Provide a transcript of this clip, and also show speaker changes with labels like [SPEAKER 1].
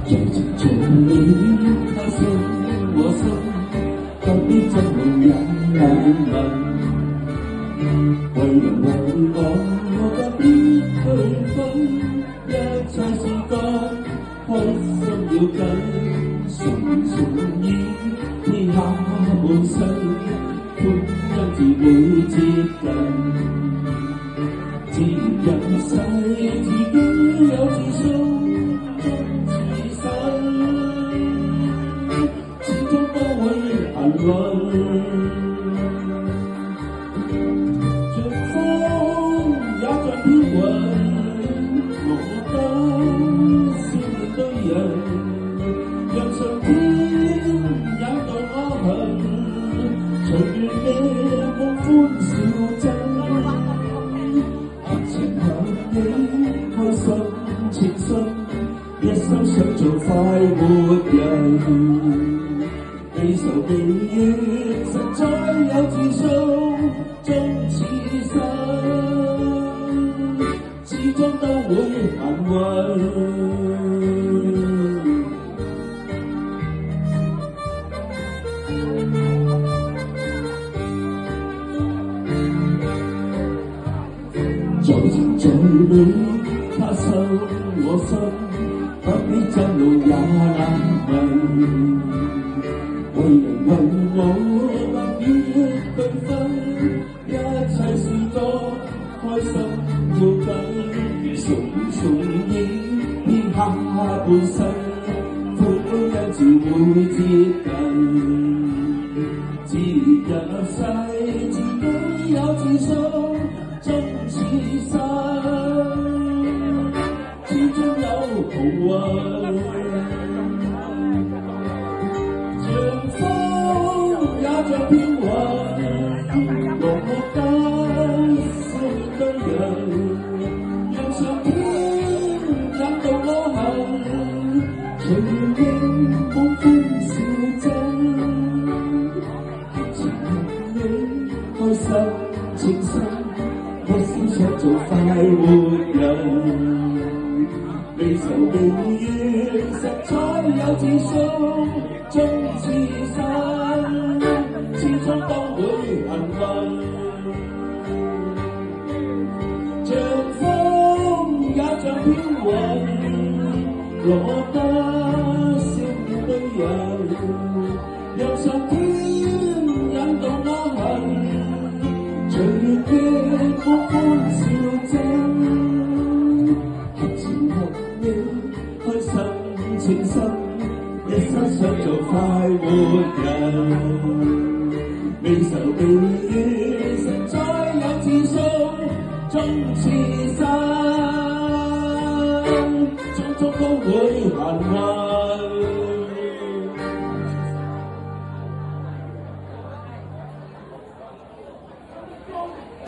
[SPEAKER 1] 在情像你他信我心，不必爭論也難問。為人為我不必區分，一切是覺開心要緊，純純意天下滿世，歡欣自會接近。自人世自己有自信，終自身，始終都會行運。像風也像飄雲，我得笑面對人，讓上天引導我行，隨緣嘅夢歡笑真。開心情深，一心想做快活人，未愁未怨，實在有自信，終此生，始終都會幸運。在情在理，他收我心，不必爭路也難問。為人為我不必對分，一切是多開心要緊，重重影天下半生，歡欣自會接近。自入世自己有自信，終此生，始終有幸運。像風也像飄雲，我得笑面對人，讓上天引導我行，隨緣應夢歡笑真。情你開心情深，一心想做快活人，未愁未怨，實在有自信，終此生，始終都會幸運。像風也像飄雲，我得笑面對人，讓上天引導我行，隨緣嘅夢歡笑真，合情合理，開心情深，一生想做快活人，未愁未怨，實在有自信，終此生，終都會幸運。